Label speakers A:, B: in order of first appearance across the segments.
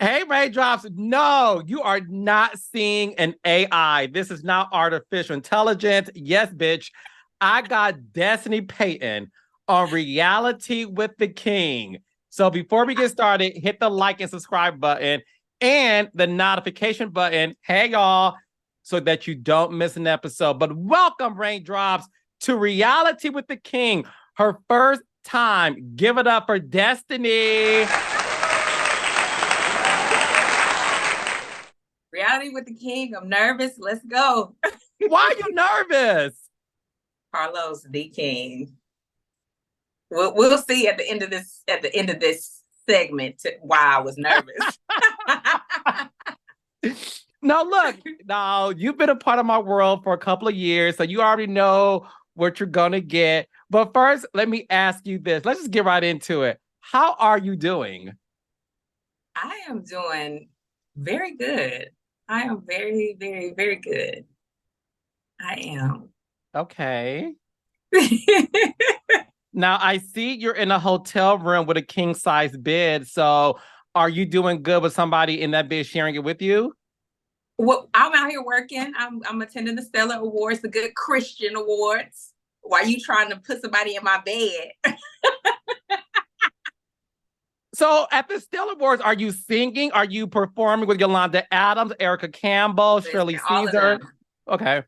A: Hey, Raindrops. No, you are not seeing an AI. This is not artificial intelligence. Yes, bitch. I got Destiny Payton on Reality with the King. So before we get started, hit the like and subscribe button and the notification button. Hey, y'all, so that you don't miss an episode. But welcome, Raindrops, to Reality with the King. Her first time. Give it up for Destiny.
B: Reality with the King. I'm nervous. Let's go.
A: Why are you nervous?
B: Carlos the King. We'll see at the end of this segment why I was nervous.
A: No, look, no, you've been a part of my world for a couple of years, so you already know what you're gonna get. But first, let me ask you this. Let's just get right into it. How are you doing?
B: I am doing very good. I am very, very, very good. I am.
A: Okay. Now I see you're in a hotel room with a king size bed. So are you doing good with somebody in that bed sharing it with you?
B: Well, I'm out here working. I'm attending the Stellar Awards, the Good Christian Awards. Why are you trying to put somebody in my bed?
A: So at the Stellar Awards, are you singing? Are you performing with Yolanda Adams, Erica Campbell, Shirley
B: All of
A: Caesar?
B: them.
A: Okay.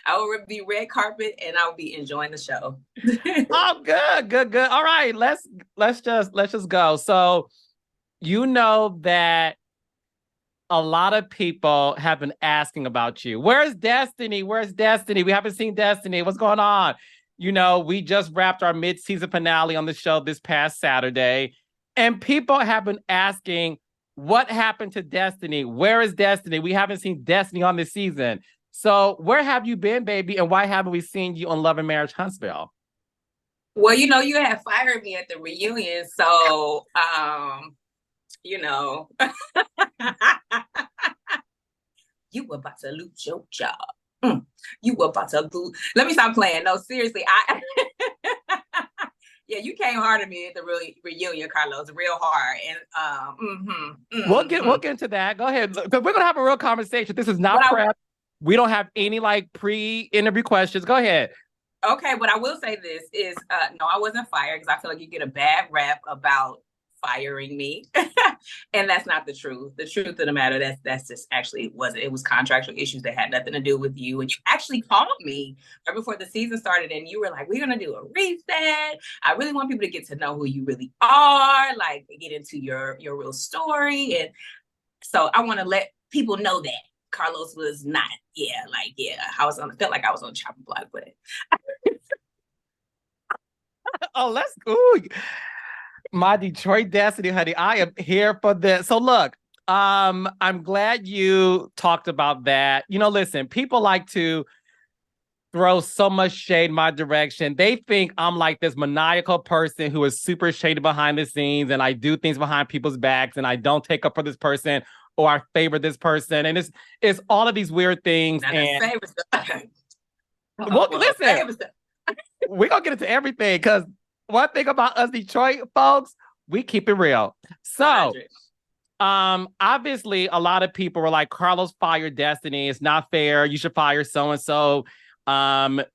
B: I will be red carpet and I'll be enjoying the show.
A: Oh, good, good, good. All right, let's just go. So you know that a lot of people have been asking about you. Where's Destiny? Where's Destiny? We haven't seen Destiny. What's going on? You know, we just wrapped our mid-season finale on the show this past Saturday, and people have been asking, what happened to Destiny? Where is Destiny? We haven't seen Destiny on this season. So where have you been, baby? And why haven't we seen you on Love and Marriage Huntsville?
B: Well, you had fired me at the reunion, so you know, you were about to lose your job. You were about to lose. Let me stop playing. No, seriously, yeah, you came hard at me at the reunion, Carlos, real hard, and
A: We'll get into that. Go ahead. We're gonna have a real conversation. This is not prep. We don't have any like pre-interview questions. Go ahead.
B: Okay, but I will say this is no, I wasn't fired because I feel like you get a bad rap about firing me. And that's not the truth. The truth of the matter, that's just actually it was contractual issues that had nothing to do with you. And you actually called me right before the season started and you were like, we're gonna do a reset. I really want people to get to know who you really are, like get into your real story. And so I want to let people know that Carlos was not, felt like I was on the chopping block, but
A: Oh, let's go. My Detroit Destiny, honey. I am here for this. So look, I'm glad you talked about that. You know, listen, people like to throw so much shade my direction. They think I'm like this maniacal person who is super shady behind the scenes and I do things behind people's backs and I don't take up for this person or I favor this person. And it's all of these weird things.
B: not
A: and
B: favor stuff.
A: well, listen, we're gonna get into everything because one thing about us Detroit folks, we keep it real. So, obviously, a lot of people were like, "Carlos fired Destiny. It's not fair. You should fire so and so."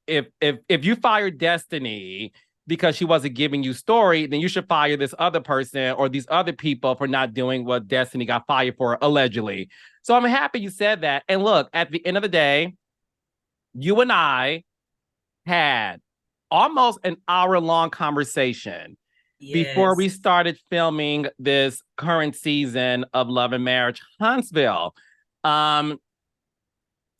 A: If you fired Destiny because she wasn't giving you story, then you should fire this other person or these other people for not doing what Destiny got fired for allegedly. So I'm happy you said that. And look, at the end of the day, you and I had almost an hour-long conversation before we started filming this current season of Love and Marriage Huntsville. And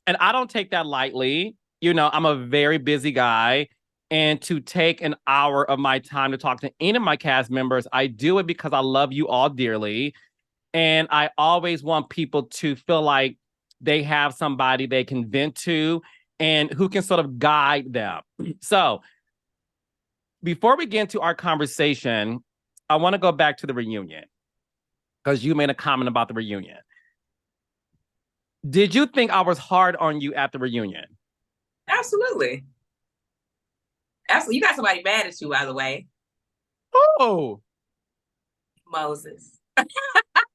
A: I don't take that lightly. You know, I'm a very busy guy. And to take an hour of my time to talk to any of my cast members, I do it because I love you all dearly. And I always want people to feel like they have somebody they can vent to and who can sort of guide them. So before we get into our conversation, I want to go back to the reunion because you made a comment about the reunion. Did you think I was hard on you at the reunion?
B: Absolutely. Absolutely. You got somebody mad at you, by the way.
A: Oh.
B: Moses.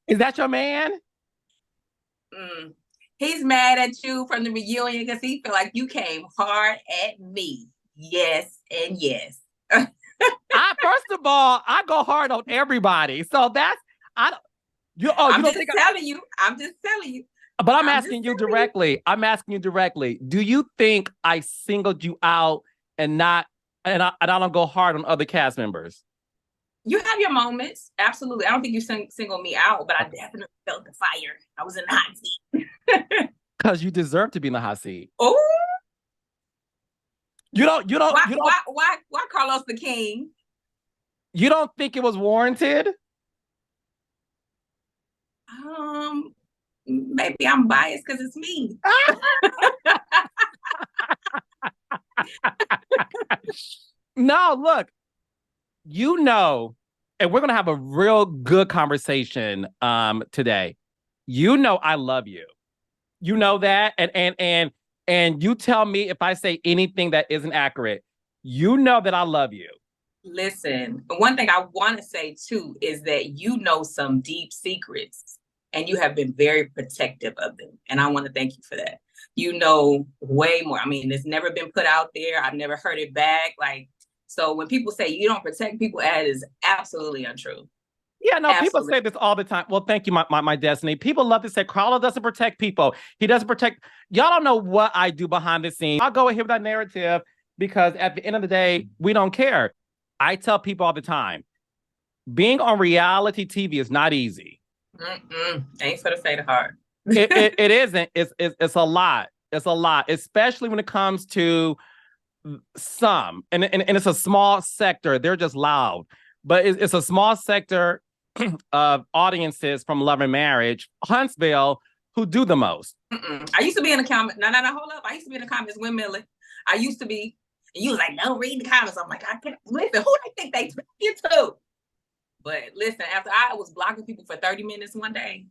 A: Is that your man?
B: Mm. He's mad at you from the reunion because he feel like you came hard at me. Yes and yes.
A: First of all, I go hard on everybody. So that's I don't you oh you
B: I'm
A: don't
B: just
A: think
B: telling you. I'm just telling you.
A: but I'm
B: I'm just
A: asking you
B: telling you.
A: directly. I'm asking you directly. Do you think I singled you out and not and I don't go hard on other cast members?
B: You have your moments. Absolutely. I don't think you single me out, but I
A: Okay.
B: definitely felt the fire. I was in the hot seat.
A: Because you deserve to be in the hot seat.
B: Oh, why Carlos the King?
A: You don't think it was warranted?
B: Maybe I'm biased because it's me.
A: No, look, you know, and we're gonna have a real good conversation today. You know I love you. You know that, and you tell me if I say anything that isn't accurate. You know that I love you.
B: Listen, one thing I want to say too is that you know some deep secrets and you have been very protective of them. And I want to thank you for that. You know way more. I mean, it's never been put out there. I've never heard it back. Like, so when people say you don't protect people, that is absolutely untrue.
A: Yeah, no, people
B: Absolutely.
A: say this all the time. Well, thank you, my destiny. People love to say Carlo doesn't protect people. He doesn't protect. Y'all don't know what I do behind the scenes. I'll go ahead with that narrative because at the end of the day, we don't care. I tell people all the time, being on reality TV is not easy.
B: Ain't for the faint of heart.
A: It isn't. It's a lot. It's a lot, especially when it comes to some, and it's a small sector. They're just loud, but it's a small sector of audiences from Love and Marriage, Huntsville, who do the most.
B: I used to be in the comments. No, hold up. I used to be in the comments with Millie. I used to be. And you was like, no, read the comments. I'm like, I can't listen. Who they think they took you to? But listen, after I was blocking people for 30 minutes one day,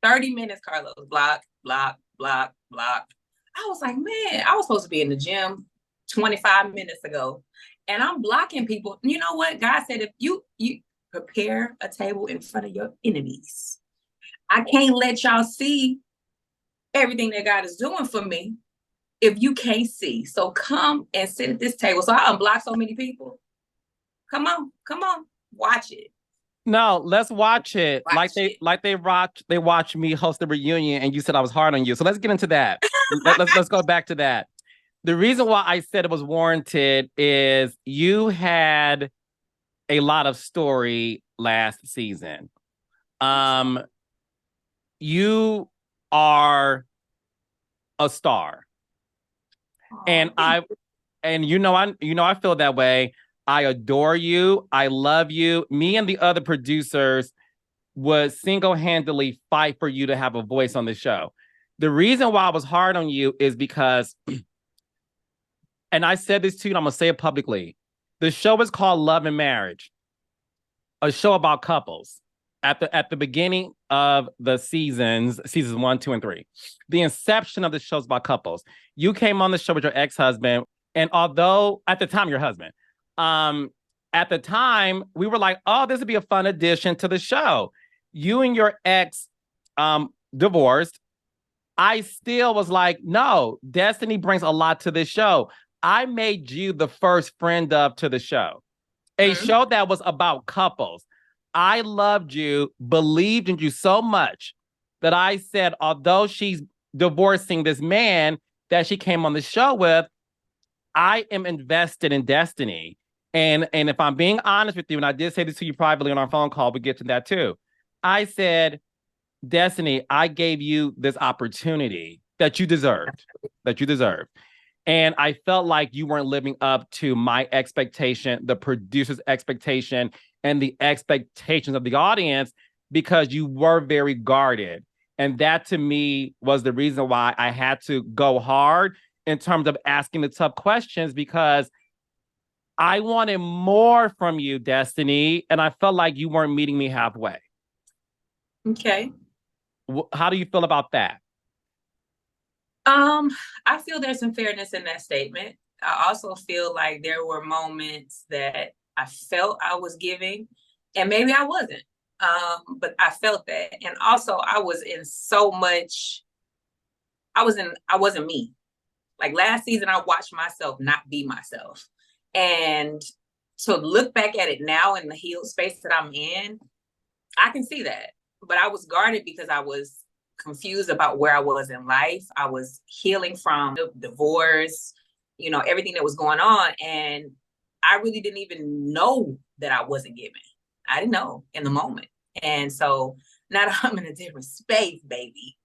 B: 30 minutes, Carlos, block, block, block, block. I was like, man, I was supposed to be in the gym 25 minutes ago. And I'm blocking people. You know what? God said, if you prepare a table in front of your enemies, I can't let y'all see everything that God is doing for me if you can't see. So come and sit at this table. So I unblocked so many people. Come on, watch it.
A: No, let's watch it. They watch me host the reunion, and you said I was hard on you. So let's get into that. let's go back to that. The reason why I said it was warranted is you had a lot of story last season. You are a star. And I feel that way. I adore you. I love you. Me and the other producers would single-handedly fight for you to have a voice on the show. The reason why I was hard on you is because, and I said this to you, and I'm going to say it publicly. The show is called Love and Marriage, a show about couples. At the beginning of the seasons 1, 2, and 3, the inception of the show is about couples. You came on the show with your ex-husband, and although at the time your husband, at the time we were like, oh, this would be a fun addition to the show. You and your ex divorced. I still was like, no, Destiny brings a lot to this show. I made you the first friend to the show, a show that was about couples. I loved you, believed in you so much that I said, although she's divorcing this man that she came on the show with, I am invested in Destiny. And if I'm being honest with you, and I did say this to you privately on our phone call, we get to that too. I said, Destiny, I gave you this opportunity that you deserved. And I felt like you weren't living up to my expectation, the producer's expectation, and the expectations of the audience because you were very guarded. And that to me was the reason why I had to go hard in terms of asking the tough questions because I wanted more from you, Destiny, and I felt like you weren't meeting me halfway.
B: Okay.
A: How do you feel about that?
B: I feel there's some fairness in that statement. I also feel like there were moments that I felt I was giving, and maybe I wasn't. But I felt that. And also I was in so much, I wasn't me. Like last season, I watched myself not be myself. And to look back at it now in the healed space that I'm in, I can see that. But I was guarded because I was confused about where I was in life. I was healing from the divorce, you know, everything that was going on. And I really didn't even know that I wasn't giving. I didn't know in the moment. And so now that I'm in a different space, baby.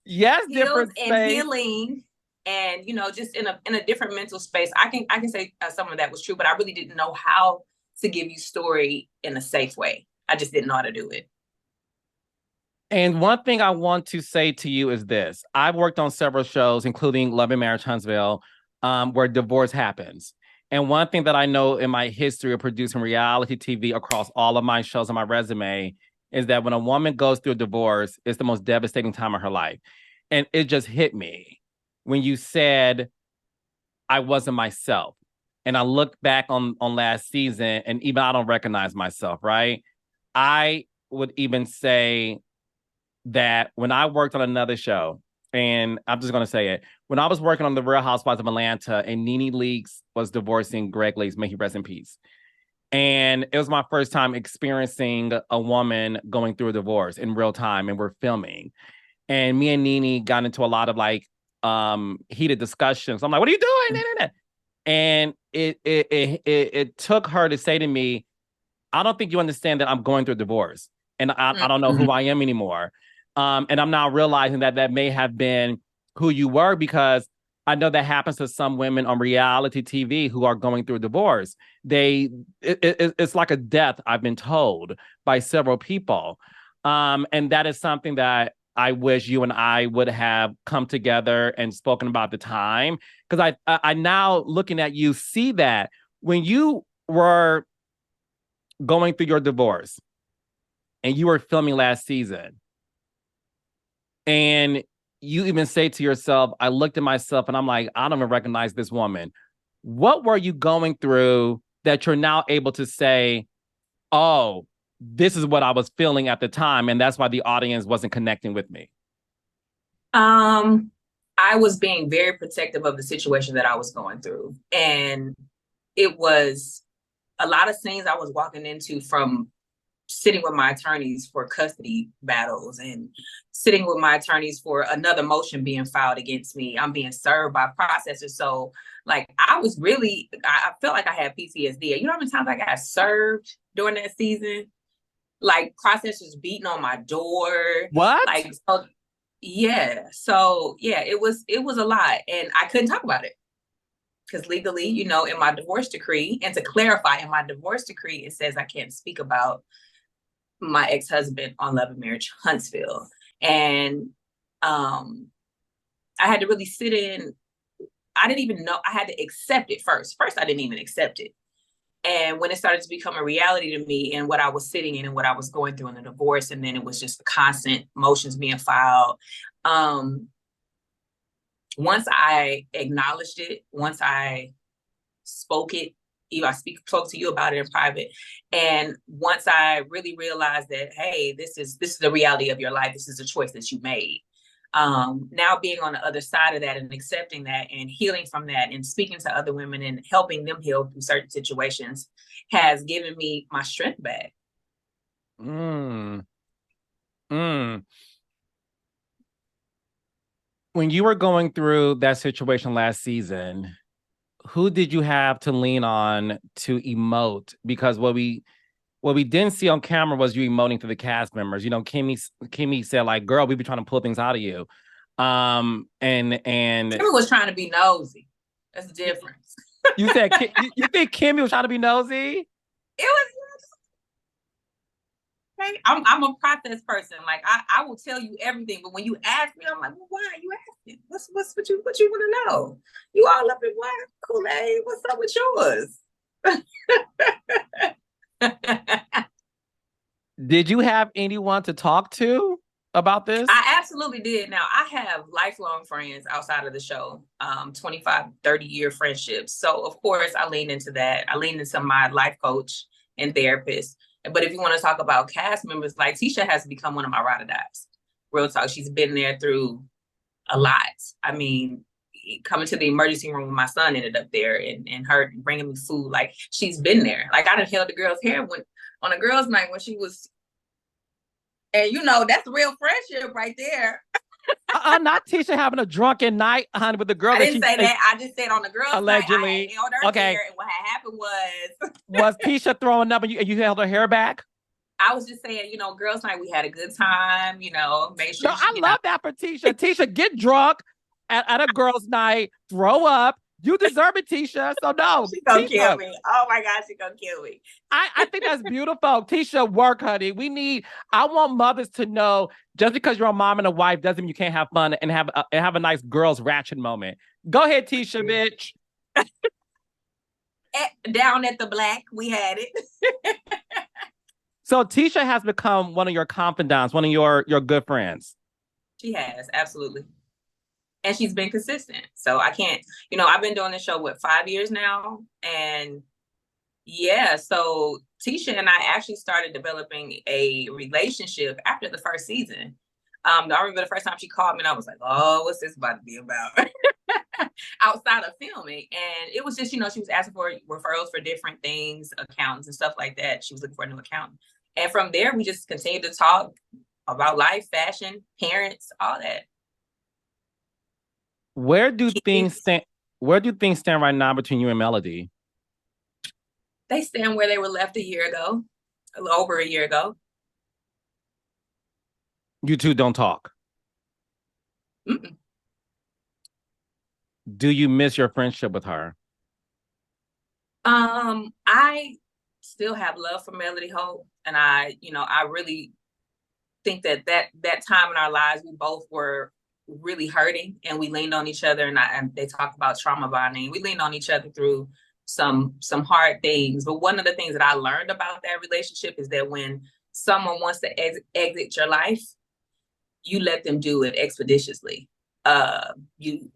A: Yes,
B: Healed
A: different
B: and
A: space.
B: healing, and you know, just in a different mental space. I can say some of that was true, but I really didn't know how to give you story in a safe way. I just didn't know how to do it.
A: And one thing I want to say to you is this. I've worked on several shows, including Love and Marriage Huntsville, where divorce happens. And one thing that I know in my history of producing reality TV across all of my shows on my resume is that when a woman goes through a divorce, it's the most devastating time of her life. And it just hit me when you said I wasn't myself. And I look back on last season, and even I don't recognize myself, right? I would even say that when I worked on another show, and I'm just going to say it, when I was working on The Real Housewives of Atlanta and Nene Leakes was divorcing Greg Leakes, may he rest in peace. And it was my first time experiencing a woman going through a divorce in real time, and we're filming. And me and Nene got into a lot of like heated discussions. I'm like, what are you doing? And it took her to say to me, I don't think you understand that I'm going through a divorce. And I don't know who I am anymore. And I'm now realizing that that may have been who you were, because I know that happens to some women on reality TV who are going through a divorce. It's like a death, I've been told by several people. And that is something that I wish you and I would have come together and spoken about at the time. Because I now looking at you see that when you were going through your divorce and you were filming last season, and you even say to yourself, I looked at myself and I'm like, I don't even recognize this woman. What were you going through that you're now able to say, oh, this is what I was feeling at the time, and that's why the audience wasn't connecting with me?
B: I was being very protective of the situation that I was going through. And it was a lot of scenes I was walking into, from sitting with my attorneys for custody battles and sitting with my attorneys for another motion being filed against me. I'm being served by processors. So like I felt like I had PTSD. You know how many times I got served during that season? Like processors beating on my door.
A: What?
B: Like, so, yeah. So yeah, it was a lot. And I couldn't talk about it. Because legally, you know, in my divorce decree, and to clarify, in my divorce decree, it says I can't speak about my ex-husband on Love and Marriage Huntsville. And I had to really sit in. I didn't even know. I had to accept it first. First, I didn't even accept it. And when it started to become a reality to me, and what I was sitting in and what I was going through in the divorce, and then it was just the constant motions being filed. Once I acknowledged it, once I spoke it, spoke to you about it in private. And once I really realized that, hey, this is the reality of your life. This is a choice that you made. Now being on the other side of that and accepting that and healing from that and speaking to other women and helping them heal through certain situations has given me my strength back.
A: Mm. When you were going through that situation last season, who did you have to lean on to emote? Because what we didn't see on camera was you emoting to the cast members. You know, Kimmi said, like, girl, we be trying to pull things out of you. And
B: Kimmi was trying to be nosy. That's the difference.
A: You said you think Kimmi was trying to be nosy?
B: It was. I'm a process person. Like I will tell you everything, but when you ask me, I'm like, well, why are you asking? What you want to know? You all up in what? Kool-Aid? What's up with yours?
A: Did you have anyone to talk to about this?
B: I absolutely did. Now, I have lifelong friends outside of the show, 25, 30-year friendships. So, of course, I leaned into that. I leaned into my life coach and therapist. But if you want to talk about cast members, like Tisha has become one of my ride or dies. Real talk. She's been there through a lot. I mean, coming to the emergency room when my son ended up there and her bringing me food. Like, she's been there. Like, I done held the girl's hair on a girl's night when she was, and that's real friendship right there.
A: Not Tisha having a drunken night, honey, with the girl.
B: I didn't say that. I just said on the girls'
A: allegedly.
B: Night, I held her hair, and what had happened
A: was Tisha throwing up and you held her hair back?
B: I was just saying, girls' night, we had a good time. Make sure.
A: No, I love that for Tisha. Tisha, get drunk at a girls' night, throw up. You deserve it, Tisha. So no,
B: she's gonna kill me. Oh my God, she's gonna kill me.
A: I think that's beautiful. Tisha, work, honey. I want mothers to know just because you're a mom and a wife doesn't mean you can't have fun and have a nice girls' ratchet moment. Go ahead, Tisha, bitch.
B: Down at the Black, we had it.
A: So Tisha has become one of your confidants, one of your good friends.
B: She has, absolutely. And she's been consistent. So I can't, I've been doing this show, 5 years now? And yeah, so Tisha and I actually started developing a relationship after the first season. I remember the first time she called me and I was like, oh, what's this about to be about? Outside of filming. And it was just, she was asking for referrals for different things, accountants and stuff like that. She was looking for a new accountant. And from there, we just continued to talk about life, fashion, parents, all that.
A: Where do things stand right now between you and Melody?
B: They stand where they were left a year ago, a little over a year ago.
A: You two don't talk?
B: Mm-mm.
A: Do you miss your friendship with her?
B: I still have love for Melody Hope, and I really think that time in our lives, we both were really hurting, and we leaned on each other. And they talk about trauma bonding. We leaned on each other through some hard things. But one of the things that I learned about that relationship is that when someone wants to exit your life, you let them do it expeditiously. You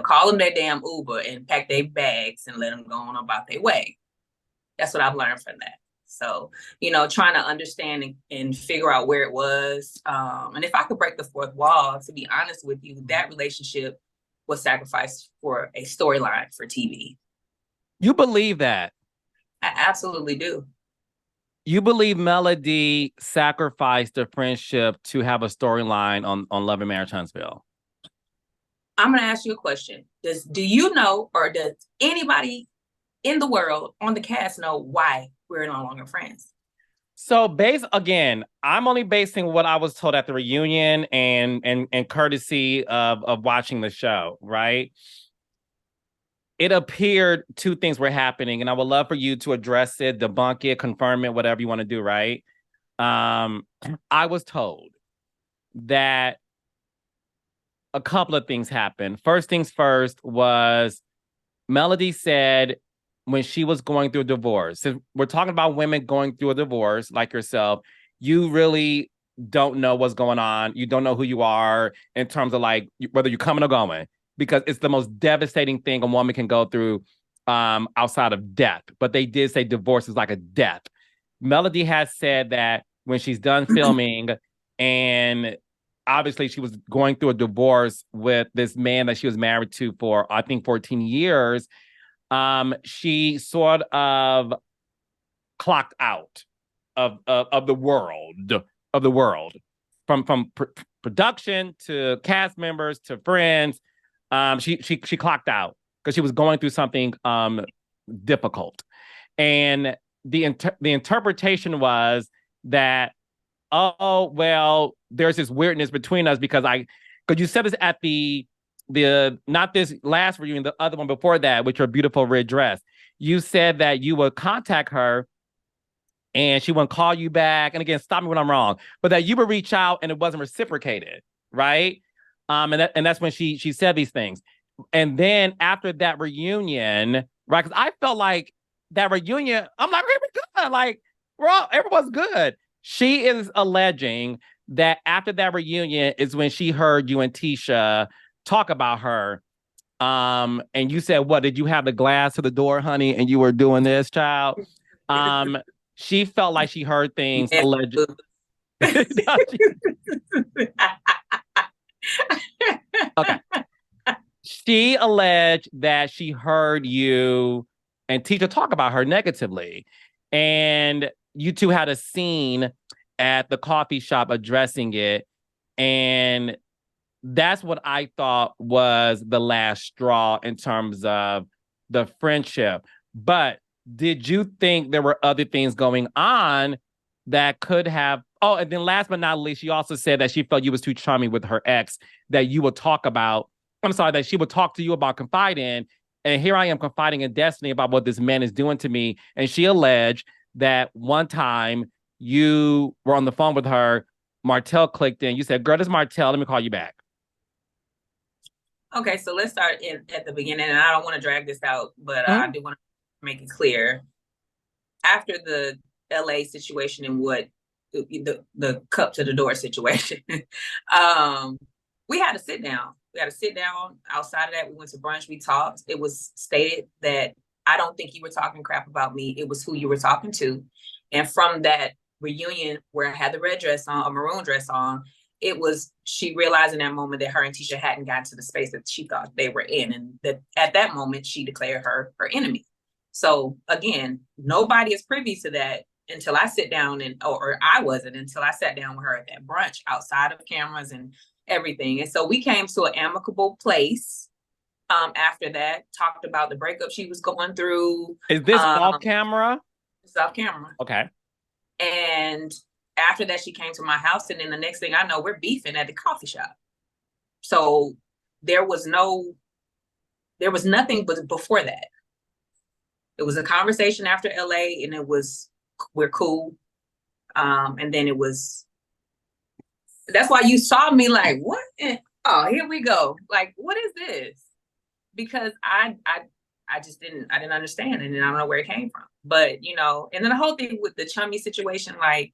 B: call them their damn Uber and pack their bags and let them go on about their way. That's what I've learned from that. So, trying to understand and figure out where it was. And if I could break the fourth wall, to be honest with you, that relationship was sacrificed for a storyline for TV.
A: You believe that?
B: I absolutely do.
A: You believe Melody sacrificed a friendship to have a storyline on Love and Marriage Huntsville?
B: I'm going to ask you a question. Do you know, or does anybody in the world on the cast know why we're no longer friends?
A: So again, I'm only basing what I was told at the reunion and courtesy of watching the show, right? It appeared two things were happening, and I would love for you to address it, debunk it, confirm it, whatever you want to do, right? I was told that a couple of things happened. First things first was Melody said when she was going through a divorce, since we're talking about women going through a divorce like yourself, you really don't know what's going on. You don't know who you are in terms of like whether you're coming or going, because it's the most devastating thing a woman can go through outside of death. But they did say divorce is like a death. Melody has said that when she's done filming, and obviously she was going through a divorce with this man that she was married to for, I think, 14 years, she sort of clocked out of the world, from production to cast members to friends. She clocked out because she was going through something difficult, and the interpretation was that, oh well, there's this weirdness between us because you said this at the not this last reunion, the other one before that, with your beautiful red dress. You said that you would contact her and she wouldn't call you back. And again, stop me when I'm wrong, but that you would reach out and it wasn't reciprocated, right? And that's when she said these things. And then after that reunion, right? Because I felt like that reunion, I'm like, we're good. Like, everyone's good. She is alleging that after that reunion is when she heard you and Tisha talk about her. And you said, what, did you have the glass to the door, honey? And you were doing this, child. She felt like she heard things alleged. Okay. She alleged that she heard you and Tisha talk about her negatively. And you two had a scene at the coffee shop addressing it. And that's what I thought was the last straw in terms of the friendship. But did you think there were other things going on that could have? Oh, and then last but not least, she also said that she felt you was too charming with her ex, that you would talk about. I'm sorry, that she would talk to you about confiding. And here I am confiding in Destiny about what this man is doing to me. And she alleged that one time you were on the phone with her, Martell clicked in. You said, girl, this is Martell. Let me call you back.
B: Okay, so let's start at the beginning. And I don't want to drag this out, but I do want to make it clear. After the LA situation and what the cup to the door situation, we had to sit down. We had to sit down. Outside of that, we went to brunch. We talked. It was stated that I don't think you were talking crap about me. It was who you were talking to. And from that reunion where I had the red dress on, a maroon dress on, it was she realized in that moment that her and Tisha hadn't gotten to the space that she thought they were in. And that at that moment, she declared her enemy. So again, nobody is privy to that until I sit down or I wasn't until I sat down with her at that brunch outside of cameras and everything. And so we came to an amicable place. After that, talked about the breakup she was going through.
A: Is this off camera?
B: It's off camera.
A: Okay.
B: And after that, she came to my house, and then the next thing I know, we're beefing at the coffee shop. So there was nothing but before that. It was a conversation after LA, and it was, we're cool. And then it was, that's why you saw me like, what? Oh, here we go. Like, what is this? Because I didn't understand it, and I don't know where it came from. But, you know, and then the whole thing with the chummy situation, like,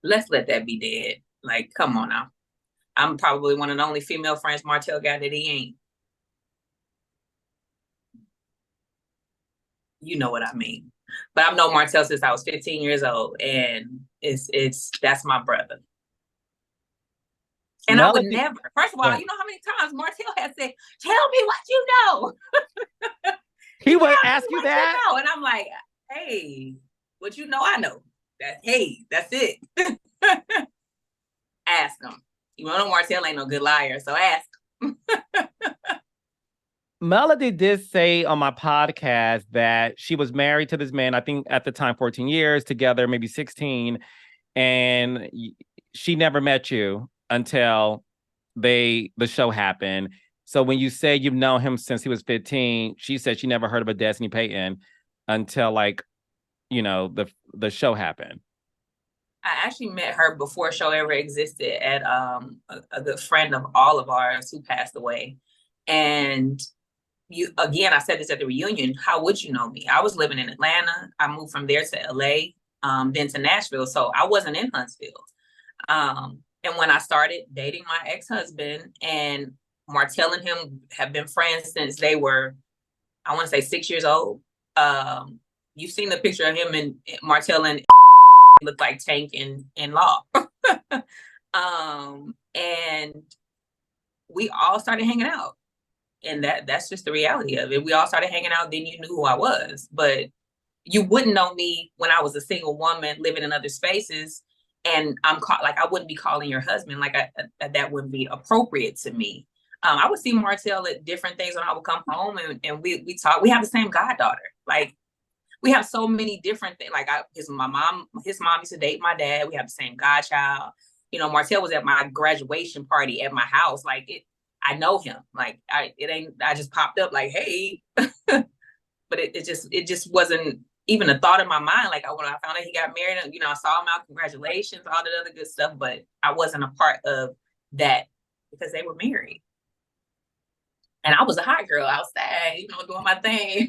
B: let's let that be dead. Like, come on now. I'm probably one of the only female friends Martell got that he ain't. You know what I mean. But I've known Martell since I was 15 years old, and that's my brother. And I would never, first of all, you know how many times Martell has said, tell me what you know.
A: He would ask you that?
B: You know? And I'm like, hey, what you know, I know. That's it. Ask him. You know Martell ain't no good liar, so ask him.
A: Melody did say on my podcast that she was married to this man, I think at the time 14 years, together maybe 16, and she never met you until the show happened. So when you say you've known him since he was 15, she said she never heard of a Destiny Payton until, like, you know, the show happened.
B: I actually met her before show ever existed at a good friend of all of ours who passed away. And I said this at the reunion, how would you know me? I was living in Atlanta. I moved from there to LA, then to Nashville. So I wasn't in Huntsville. And when I started dating my ex-husband, and Martell and him have been friends since they were, I want to say 6 years old. You've seen the picture of him and Martell and look like Tank in Law. And we all started hanging out. And that's just the reality of it. We all started hanging out, then you knew who I was. But you wouldn't know me when I was a single woman living in other spaces. And I wouldn't be calling your husband. Like, that wouldn't be appropriate to me. I would see Martell at different things when I would come home, and we talk. We have the same goddaughter. Like, we have so many different things. Like, his mom used to date my dad. We have the same godchild. You know, Martell was at my graduation party at my house. Like, I know him. Like, I just popped up like, hey, but it just wasn't even a thought in my mind. Like, when I found out he got married, you know, I saw him out, congratulations, all that other good stuff, but I wasn't a part of that because they were married. And I was a hot girl outside, you know, doing my thing.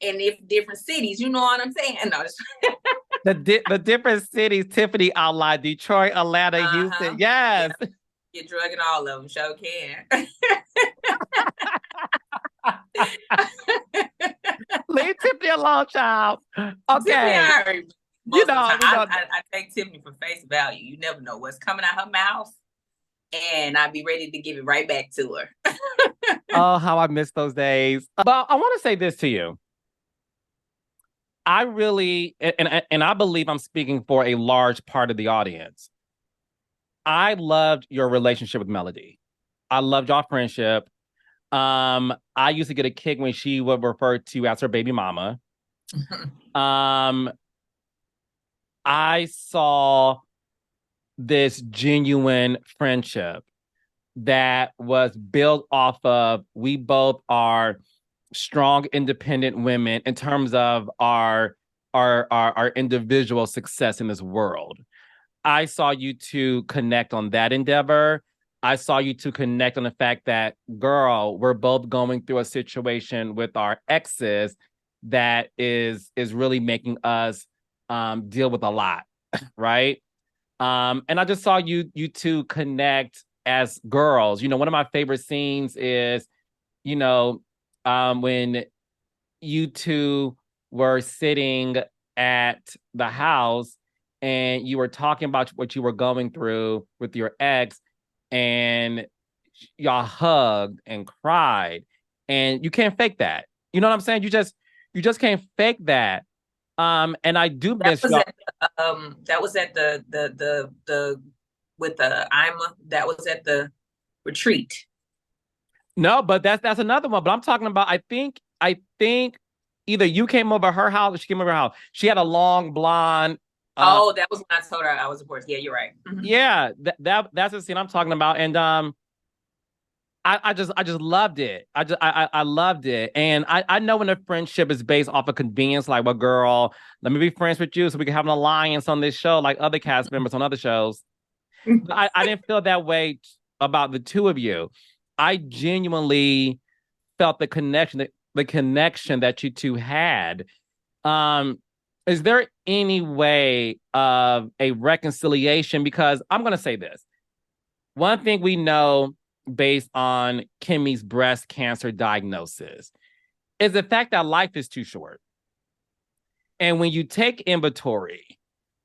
B: And if different cities, you know what I'm saying? No,
A: The different cities, Tiffany outlined: Detroit, Atlanta, Houston. Yes.
B: Yeah. Get drug in all of them, sure can.
A: Leave Tiffany alone, child. Okay.
B: Tiffany, most of the time, I take Tiffany for face value. You never know what's coming out her mouth, and I'd be ready to give it right back to her.
A: Oh, how I miss those days. But I want to say this to you. I really, and I believe I'm speaking for a large part of the audience. I loved your relationship with Melody. I loved your friendship. I used to get a kick when she would refer to you as her baby mama. I saw this genuine friendship that was built off of, we both are strong, independent women in terms of our individual success in this world. I saw you two connect on that endeavor. I saw you two connect on the fact that, girl, we're both going through a situation with our exes that is really making us deal with a lot, right? And I just saw you two connect as girls. You know, one of my favorite scenes is, you know, when you two were sitting at the house and you were talking about what you were going through with your ex, and y'all hugged and cried, and you can't fake that. You know what I'm saying? You just can't fake that. And I do miss y'all.
B: That was at the with the IMA. That was at the retreat.
A: No, but that's another one. But I'm talking about, I think either you came over her house or she came over her house. She had a long blonde.
B: That was when I told her I was divorced. Yeah, you're right.
A: Mm-hmm. Yeah, that's the scene I'm talking about. And I just loved it. I loved it. And I know when a friendship is based off of convenience, like, well, girl, let me be friends with you so we can have an alliance on this show, like other cast members on other shows. But I didn't feel that way about the two of you. I genuinely felt the connection that you two had. Is there any way of a reconciliation? Because I'm going to say this. One thing we know based on Kimmi's breast cancer diagnosis is the fact that life is too short. And when you take inventory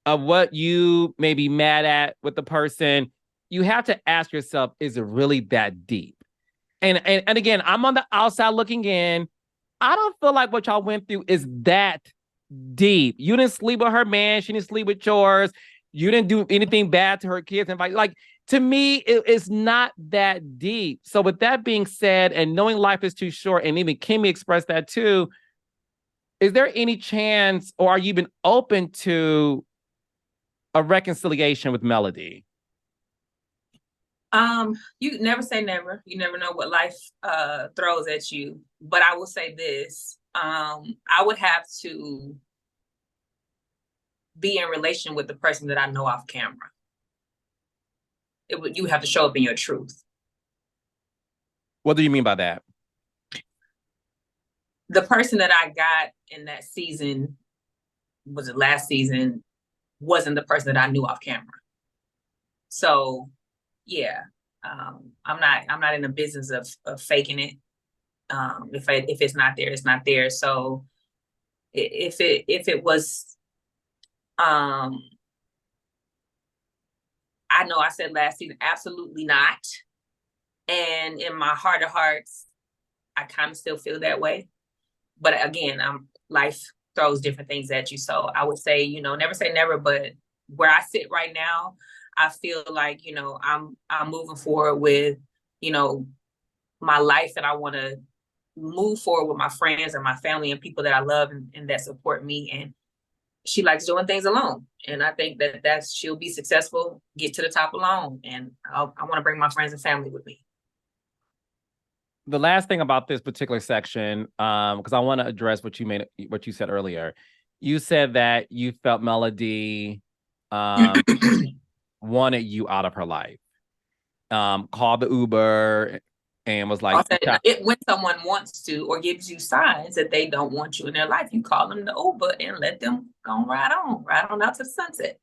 A: of what you may be mad at with the person, you have to ask yourself, is it really that deep? And again, I'm on the outside looking in. I don't feel like what y'all went through is that deep. You didn't sleep with her man. She didn't sleep with yours. You didn't do anything bad to her kids. And like, to me, it's not that deep. So with that being said, and knowing life is too short, and even Kimmi expressed that too, is there any chance, or are you even open to a reconciliation with Melody?
B: You never say never. You never know what life throws at you. But I will say this. I would have to be in relation with the person that I know off camera. You have to show up in your truth.
A: What do you mean by that?
B: The person that I got in that season, was it last season, wasn't the person that I knew off camera. So yeah, I'm not in the business of faking it. If it's not there, it's not there. So if it was, I know I said last season, absolutely not. And in my heart of hearts, I kind of still feel that way. But again, life throws different things at you. So I would say, never say never, but where I sit right now, I feel like, I'm moving forward with, my life, and I want to move forward with my friends and my family and people that I love and that support me. And she likes doing things alone. And I think that she'll be successful, get to the top alone. And I want to bring my friends and family with me.
A: The last thing about this particular section, because I want to address what you said earlier. You said that you felt Melody wanted you out of her life. Called the Uber, and was like,
B: Also, when someone wants to or gives you signs that they don't want you in their life, you call them the Uber and let them go ride on out to the sunset.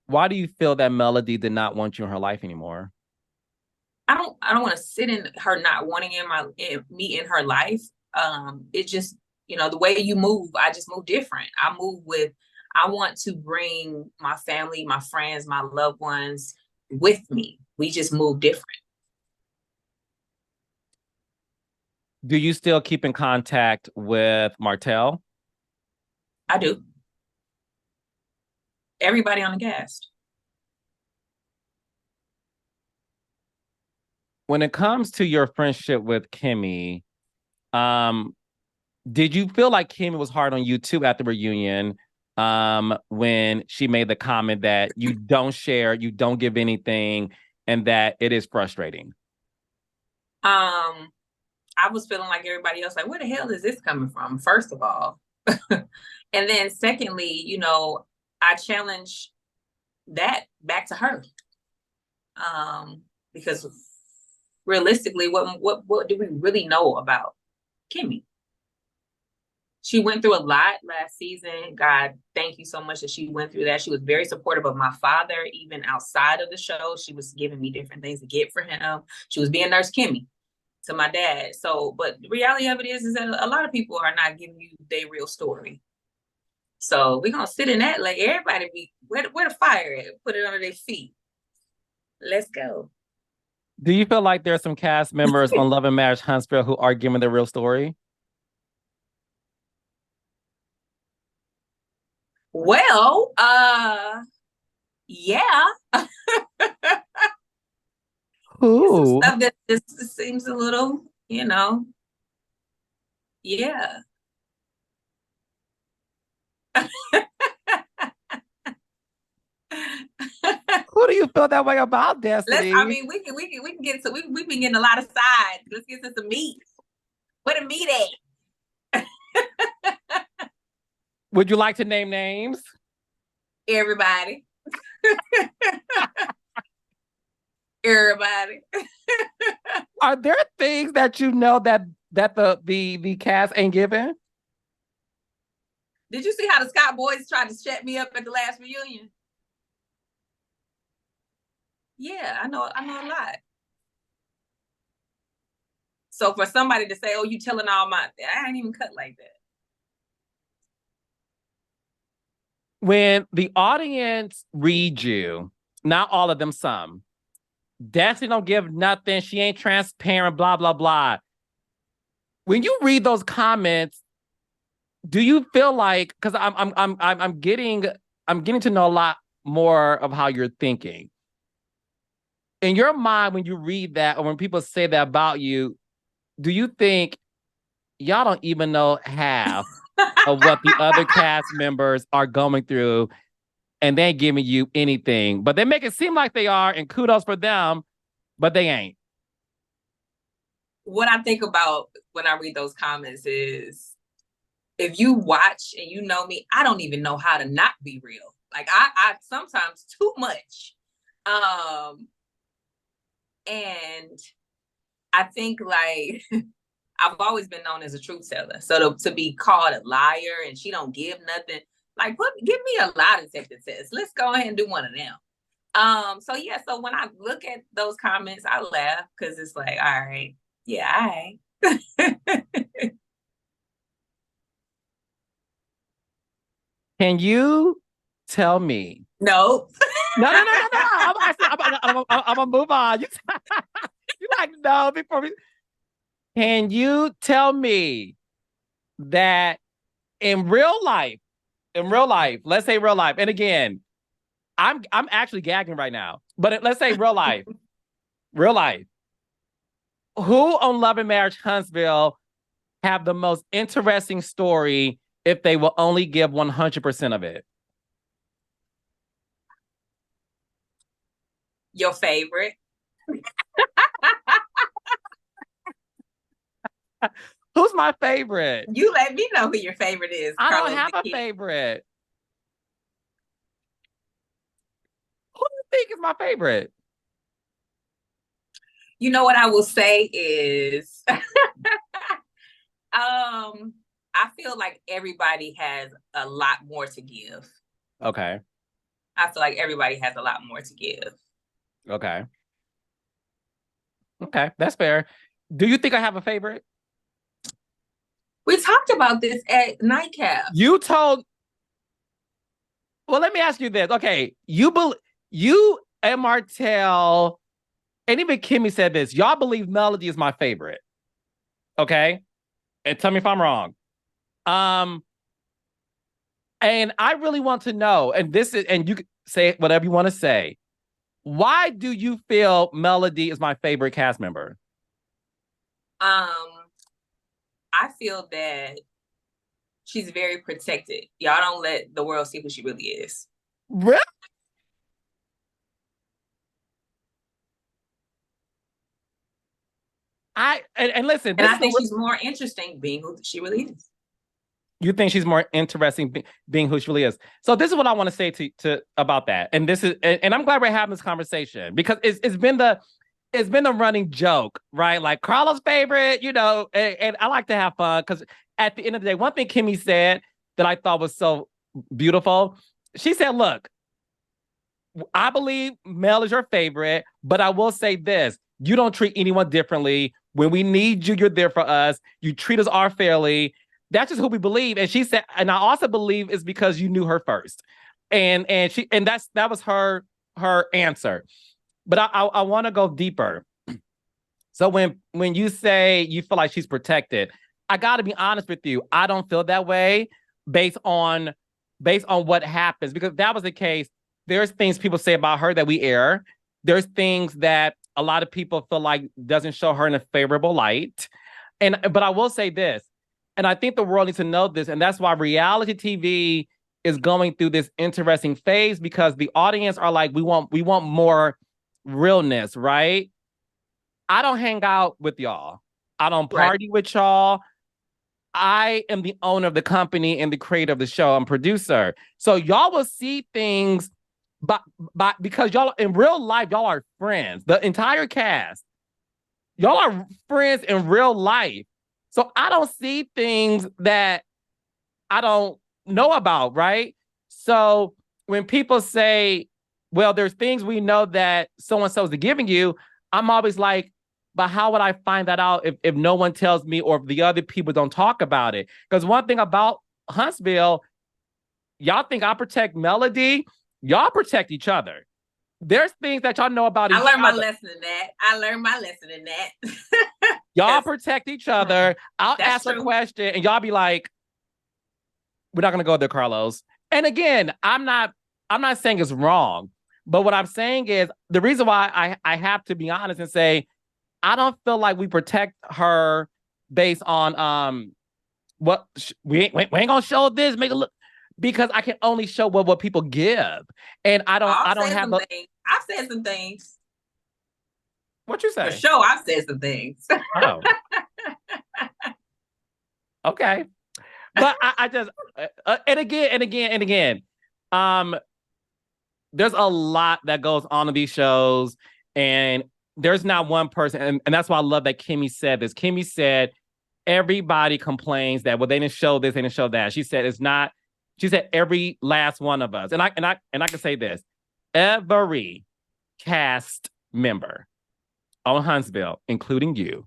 A: why do you feel that Melody did not want you in her life anymore?
B: I don't want to sit in her not wanting me in her life. It just, the way you move, I just move different. I want to bring my family, my friends, my loved ones with me. We just move different.
A: Do you still keep in contact with Martell?
B: I do. Everybody on the cast.
A: When it comes to your friendship with Kimmi, um, did you feel like Kimmi was hard on you too at the reunion? When she made the comment that you don't share, you don't give anything, and that it is frustrating.
B: I was feeling like everybody else, like, where the hell is this coming from? First of all. And then secondly, I challenge that back to her. Because realistically, what do we really know about Kimmi? She went through a lot last season. God, thank you so much that she went through that. She was very supportive of my father, even outside of the show. She was giving me different things to get for him. She was being Nurse Kimmi to my dad. So, but the reality of it is that a lot of people are not giving you their real story. So we're gonna sit in that, like everybody be where the fire at? Put it under their feet. Let's go.
A: Do you feel like there's some cast members on Love and Marriage Huntsville who are giving the real story?
B: Well, yeah. Some
A: Who?
B: stuff that just seems a little, yeah.
A: Who do you feel that way about, Destiny?
B: We can get to we've been getting a lot of sides. Let's get to some meat. Where the meat at?
A: Would you like to name names?
B: Everybody. Everybody.
A: Are there things that you know that the cast ain't giving?
B: Did you see how the Scott boys tried to shut me up at the last reunion? Yeah, I know a lot. So for somebody to say, "Oh, you telling all my," I ain't even cut like that.
A: When the audience reads you, not all of them, some. Destiny don't give nothing. She ain't transparent. Blah blah blah. When you read those comments, do you feel like? Because I'm getting to know a lot more of how you're thinking. In your mind, when you read that or when people say that about you, do you think y'all don't even know half of what the other cast members are going through and they ain't giving you anything? But they make it seem like they are, and kudos for them, but they ain't.
B: What I think about when I read those comments is, if you watch and you know me, I don't even know how to not be real. Like I sometimes too much. And I think like I've always been known as a truth teller. So to be called a liar and she don't give nothing, like give me a lie detector test. Let's go ahead and do one of them. So yeah, so when I look at those comments, I laugh because it's like, all right, yeah, all right.
A: Can you tell me?
B: No.
A: No. I'm gonna move on. You like no before we. Can you tell me that in real life, let's say real life, and again, I'm actually gagging right now, but let's say real life, who on Love and Marriage Huntsville have the most interesting story if they will only give 100% of it?
B: Your favorite?
A: Who's my favorite?
B: You let me know who your favorite is.
A: I
B: Carlos
A: don't have a favorite. Who do you think is my favorite?
B: You know what I will say is, I feel like everybody has a lot more to give.
A: Okay.
B: I feel like everybody has a lot more to give.
A: Okay. Okay. That's fair. Do you think I have a favorite?
B: We talked about this at Nightcap.
A: You told. Well, let me ask you this. Okay. You and Martell, and even Kimmy said this. Y'all believe Melody is my favorite. Okay. And tell me if I'm wrong. Um, and I really want to know, and this is, and you can say whatever you want to say. Why do you feel Melody is my favorite cast member?
B: Um, I feel that she's very protected. Y'all don't let the world see who she really is.
A: Really? And listen,
B: And
A: this
B: I
A: is a,
B: think she's more interesting being who she really is.
A: you think she's more interesting being who she really is. So this is what I want to say to about that. And this is and I'm glad we're having this conversation because it's been the running joke, right? Like Carla's favorite, and I like to have fun because at the end of the day, one thing Kimmy said that I thought was so beautiful, she said, look, I believe Mel is your favorite, but I will say this, you don't treat anyone differently. When we need you, you're there for us. You treat us all fairly. That's just who we believe. And she said, and I also believe it's because you knew her first. And that was her answer. But I want to go deeper. So when you say you feel like she's protected, I got to be honest with you. I don't feel that way based on what happens, because if that was the case, there's things people say about her that we air. There's things that a lot of people feel like doesn't show her in a favorable light. But I will say this, and I think the world needs to know this, and that's why reality TV is going through this interesting phase, because the audience are like, we want more realness, right? I don't hang out with y'all. I don't party with y'all. I am the owner of the company and the creator of the show. I'm producer. So y'all will see things, but because y'all in real life, y'all are friends. The entire cast, y'all are friends in real life. So I don't see things that I don't know about, right? So when people say, well, there's things we know that so-and-so is giving you, I'm always like, but how would I find that out if no one tells me, or if the other people don't talk about it? Because one thing about Huntsville, y'all think I protect Melody, y'all protect each other. There's things that y'all know about each other.
B: I learned my lesson in that. I learned my lesson in that.
A: Y'all protect each other. I'll
B: That's
A: ask
B: true.
A: a question and y'all be like, we're not gonna go there, Carlos. And again, I'm not saying it's wrong, but what I'm saying is the reason why I have to be honest and say I don't feel like we protect her based on what we ain't gonna show this, make it look, because I can only show what people give, and I don't have a.
B: I've said some things.
A: What you say?
B: For sure, I've said some things.
A: Oh, okay. But I just and again, there's a lot that goes on in these shows, and there's not one person, and that's why I love that Kimmy said this. Kimmy said everybody complains that, well, they didn't show this, they didn't show that. She said it's not. She said every last one of us, and I can say this: every cast member on Huntsville, including you,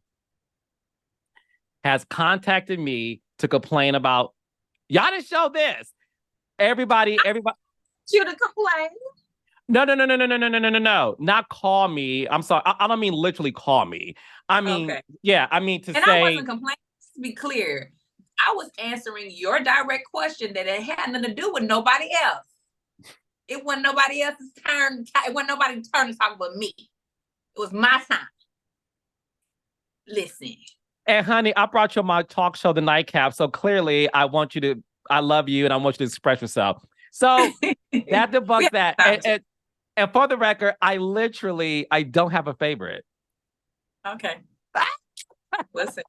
A: has contacted me to complain about, y'all didn't show this. Everybody.
B: You to complain?
A: No. Not call me. I'm sorry. I don't mean literally call me. I mean, okay. Yeah, I mean to say.
B: I wasn't complaining, to be clear. I was answering your direct question that it had nothing to do with nobody else. It wasn't nobody else's turn. It wasn't nobody's turn to talk about me. It was my time. Listen.
A: And honey, I brought you on my talk show, The Nightcap. So clearly I love you and I want you to express yourself. So that debunks that. And for the record, I don't have a favorite.
B: Okay. Listen.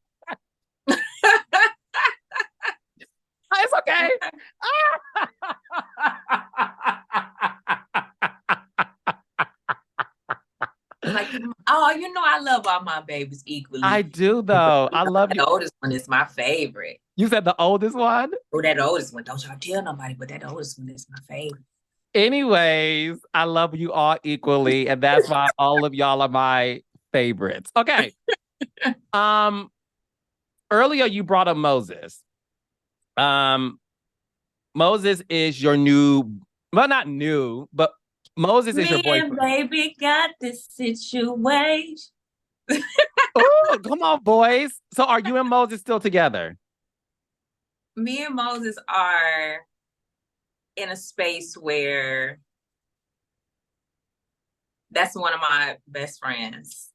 A: It's okay.
B: Like, Oh, I love all my babies
A: I
B: equally.
A: do though. I love you.
B: The oldest one is my favorite.
A: You said the oldest one?
B: Oh, that oldest one. Don't y'all tell nobody, but that oldest one is my favorite.
A: Anyways, I love you all equally, and that's why all of y'all are my favorites. Okay. Um, earlier you brought up Moses. Um, Moses is your new, well, not new, but Moses is your
B: Me and
A: boyfriend.
B: baby got this situation.
A: Oh, come on, boys. So are you and Moses still together?
B: Me and Moses are in a space where that's one of my best friends.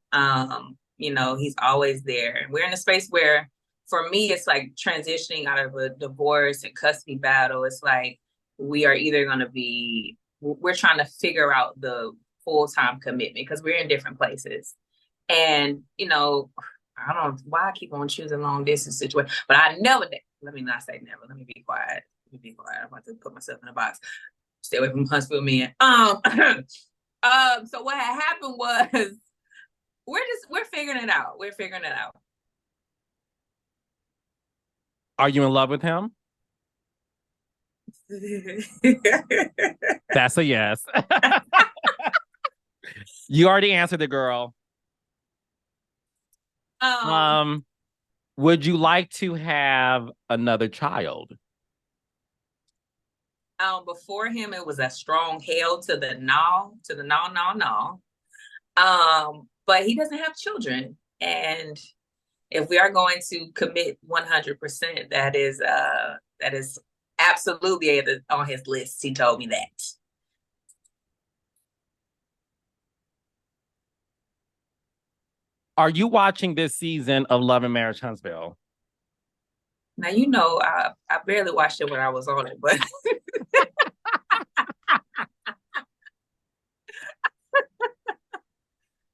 B: He's always there. We're in a space where for me it's like transitioning out of a divorce and custody battle. It's like we are either going to be we're trying to figure out the full-time commitment because we're in different places. And I don't know why I keep on choosing long distance situation, but I never let me not say never. Let me be quiet. I'm about to put myself in a box. Stay away from Huntsville men. So what had happened was we're figuring it out. We're figuring it out.
A: Are you in love with him? That's a yes. You already answered it, girl. Would you like to have another child?
B: Before him, it was a strong hell to the no, no. But he doesn't have children, and if we are going to commit 100%, that is absolutely on his list. He told me that.
A: Are you watching this season of Love and Marriage Huntsville?
B: Now, I barely watched it when I was on it, but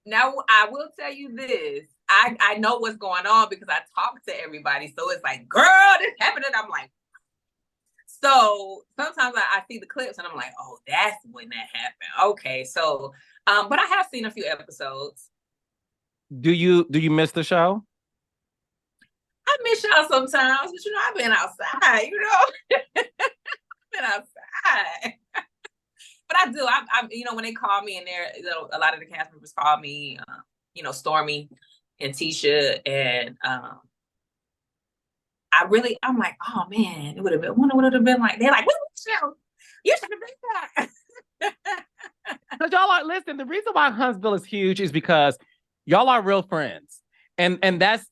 B: now I will tell you this. I know what's going on because I talk to everybody. So it's like, girl, this happened. And I'm like, so sometimes I see the clips and I'm like, oh, that's when that happened. Okay. So, but I have seen a few episodes.
A: Do you miss the show?
B: I miss y'all sometimes, but I've been outside, I've been outside. But I do. I when they call me and a lot of the cast members call me, Stormy and Tisha, and I'm like, oh man, it would have been like, they're like, you should have been there.
A: Because y'all are, listen, the reason why Huntsville is huge is because y'all are real friends. And that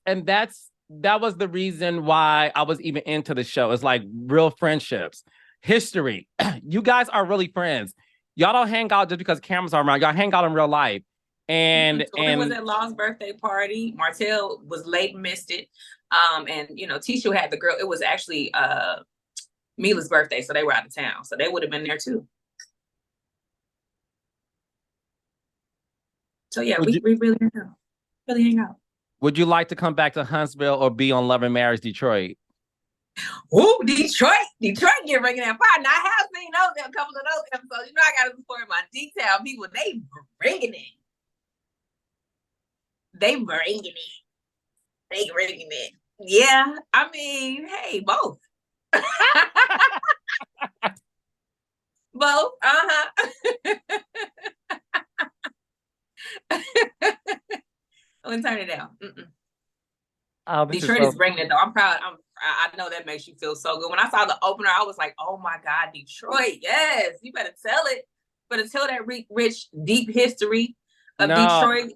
A: was the reason why I was even into the show. It's like real friendships, history. You guys are really friends. Y'all don't hang out just because cameras are around. Y'all hang out in real life. And
B: was at Law's birthday party. Martell was late and missed it. And Tisha had the girl. It was actually Mila's birthday, so they were out of town. So they would have been there too. So yeah, we really hang out.
A: Would you like to come back to Huntsville or be on Love and Marriage Detroit?
B: Oh, Detroit get bringing that fire. Now I have seen a couple of those episodes. I got to support my detail people. They bringing it. They bringing it. Yeah, I mean, hey, both. Both. I wouldn't turn it down.
A: Oh,
B: Detroit is bringing it though. I'm proud. I know that makes you feel so good. When I saw the opener, I was like, oh my God, Detroit. Yes, you better tell it. Better tell that rich, deep history of Detroit.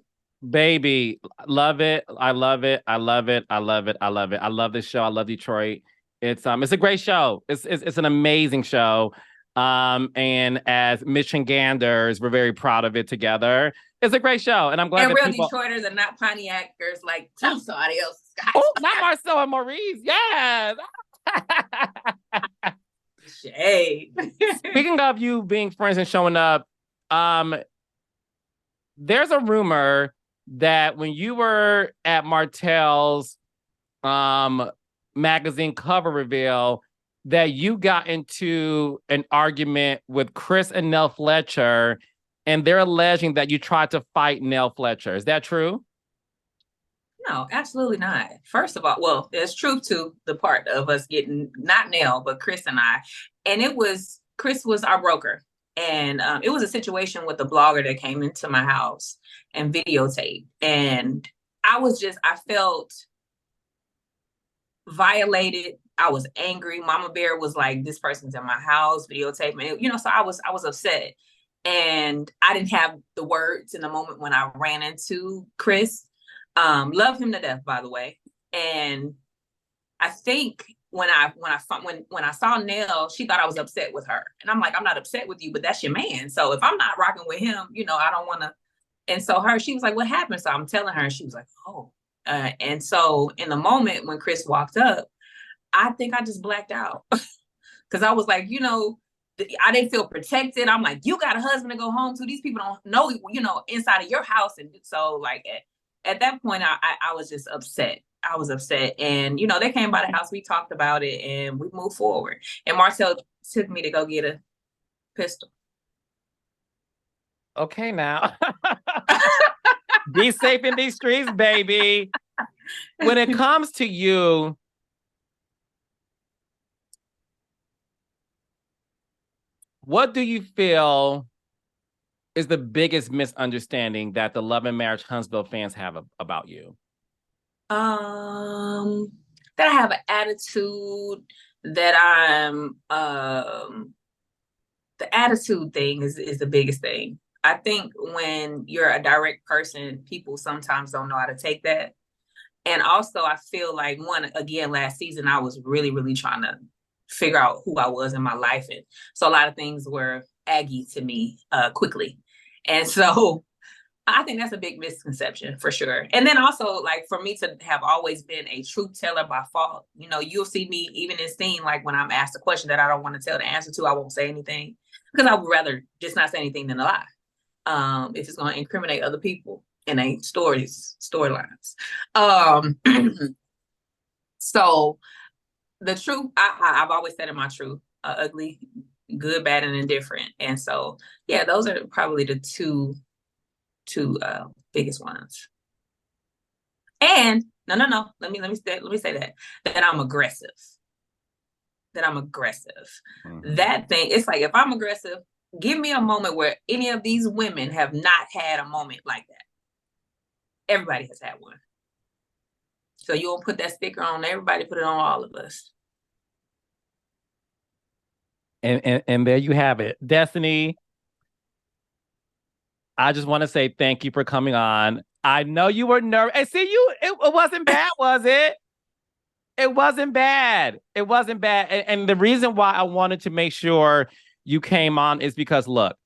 A: Baby, love it. I love it. I love it. I love it. I love it. I love this show. I love Detroit. It's a great show. It's an amazing show. And as Michiganders, we're very proud of it together. It's a great show, and I'm glad.
B: And real Detroiters are not Pontiacers like somebody else.
A: Oh, not Marcel and Maurice. Yes.
B: Shade.
A: Speaking of you being friends and showing up, there's a rumor that when you were at Martell's magazine cover reveal, that you got into an argument with Chris and Nell Fletcher, and they're alleging that you tried to fight Nell Fletcher. Is that true?
B: No, absolutely not. First of all, well, there's truth to the part of us getting not Nell, but Chris and I. And Chris was our broker. And it was a situation with a blogger that came into my house and videotaped. And I felt violated. I was angry. Mama Bear was like, this person's in my house, videotaping, so I was upset. And I didn't have the words in the moment when I ran into Chris. Love him to death, by the way. And I think when I saw Nell, she thought I was upset with her. And I'm like, I'm not upset with you, but that's your man. So if I'm not rocking with him, I don't want to. And so she was like, what happened? So I'm telling her, and she was like, oh. And so in the moment when Chris walked up, I think I just blacked out because I was like, I didn't feel protected. I'm like, you got a husband to go home to. These people don't know, inside of your house. And so like at that point, I was just upset. I was upset. And, they came by the house. We talked about it and we moved forward. And Marcel took me to go get a pistol.
A: Okay, now. Be safe in these streets, baby. When it comes to you, what do you feel is the biggest misunderstanding that the Love and Marriage Huntsville fans have about you?
B: That I have an attitude, that I'm the attitude thing is the biggest thing. I think when you're a direct person, people sometimes don't know how to take that. And also I feel like last season I was really, really trying to figure out who I was in my life. And so a lot of things were aggy to me quickly. And so I think that's a big misconception for sure. And then also, like, for me to have always been a truth teller by fault, you'll see me even in scene, like when I'm asked a question that I don't want to tell the answer to, I won't say anything because I would rather just not say anything than a lie. If it's going to incriminate other people in a storylines. So the truth, I've always said in my truth, ugly, good, bad, and indifferent. And so, yeah, those are probably the two biggest ones. And no. Let me say that I'm aggressive. Mm-hmm. That thing, it's like if I'm aggressive, give me a moment where any of these women have not had a moment like that. Everybody has had one. So you won't put that sticker on everybody, put it on all of us.
A: And there you have it. Destiny, I just want to say thank you for coming on. I know you were nervous. And see, it wasn't bad, was it? It wasn't bad. It wasn't bad. And the reason why I wanted to make sure you came on is because, look,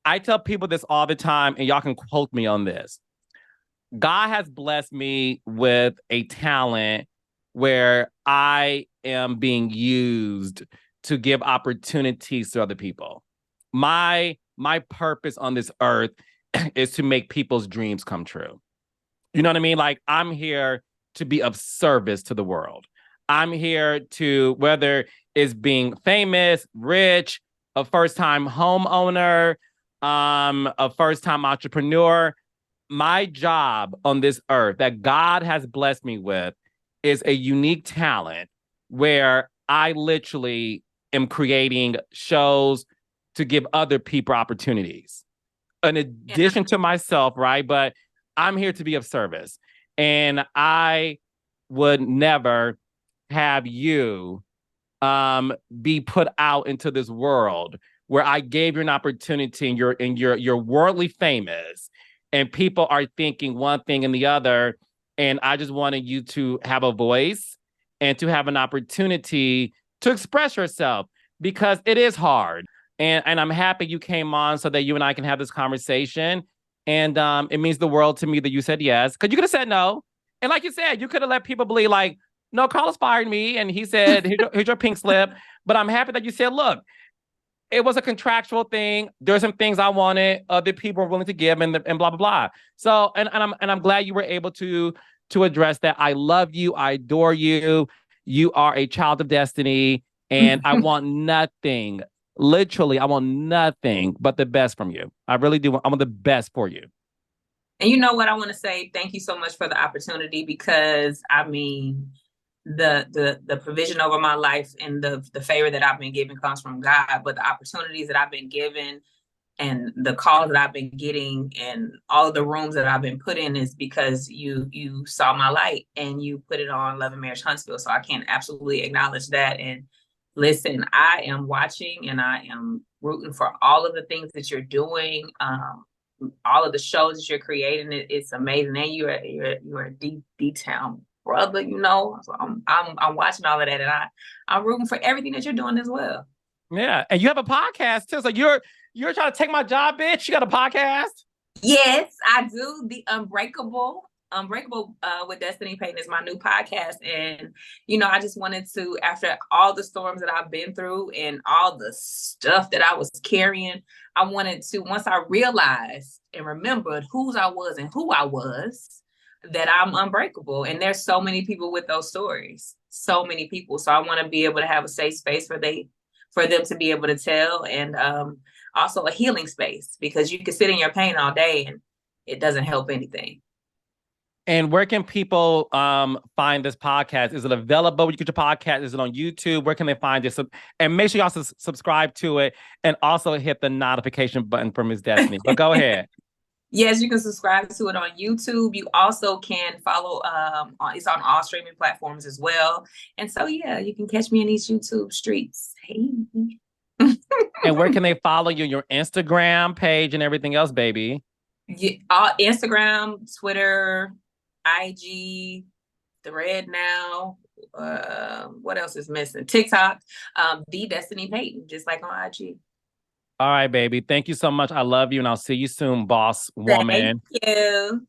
A: I tell people this all the time, and y'all can quote me on this. God has blessed me with a talent where I am being used to give opportunities to other people. My purpose on this earth is to make people's dreams come true. You know what I mean? Like, I'm here to be of service to the world. I'm here to, whether it's being famous, rich, a first-time homeowner, a first-time entrepreneur. My job on this earth that God has blessed me with is a unique talent where I literally am creating shows to give other people opportunities in addition to myself, right? But I'm here to be of service. And I would never have you be put out into this world where I gave you an opportunity and you're worldly famous and people are thinking one thing and the other. And I just wanted you to have a voice and to have an opportunity to express yourself because it is hard. And I'm happy you came on so that you and I can have this conversation. And it means the world to me that you said yes, because you could have said no. And like you said, you could have let people believe like, no, Carlos fired me. And he said, here's your pink slip. But I'm happy that you said, look, it was a contractual thing. There's some things I wanted other people were willing to give and blah, blah, blah. So, and I'm glad you were able to address that. I love you. I adore you. You are a child of destiny. And I want nothing Literally, I want nothing but the best from you. I really do. I want the best for you.
B: And you know what I want to say? Thank you so much for the opportunity because I mean, the provision over my life and the favor that I've been given comes from God, but the opportunities that I've been given and the calls that I've been getting and all of the rooms that I've been put in is because you saw my light and you put it on Love and Marriage Huntsville. So I can absolutely acknowledge that. And listen, I am watching and I am rooting for all of the things that you're doing. All of the shows that you're creating, it's amazing. And you're a D-town brother, you know. So I'm watching all of that, and I'm rooting for everything that you're doing as well.
A: Yeah, and you have a podcast too. So you're trying to take my job, bitch. You got a podcast?
B: Yes, I do. The Unbreakable with Destiny Payton is my new podcast. And, you know, I just wanted to, after all the storms that I've been through and all the stuff that I was carrying, I wanted to, once I realized and remembered whose I was and who I was, that I'm unbreakable. And there's so many people with those stories, so many people. So I want to be able to have a safe space for them to be able to tell, and also a healing space, because you can sit in your pain all day and it doesn't help anything.
A: And where can people find this podcast? Is it available? You get your podcast. Is it on YouTube? Where can they find this? And make sure you also subscribe to it and also hit the notification button for Miss Destiny. But go ahead.
B: Yes, you can subscribe to it on YouTube. You also can follow, it's on all streaming platforms as well. And so, yeah, you can catch me in these YouTube streets. Hey.
A: And where can they follow you? Your Instagram page and everything else, baby?
B: Yeah, Instagram, Twitter, IG, Thread now. What else is missing? TikTok, the Destiny Payton, just like on IG.
A: All right, baby. Thank you so much. I love you, and I'll see you soon, boss woman.
B: Thank you.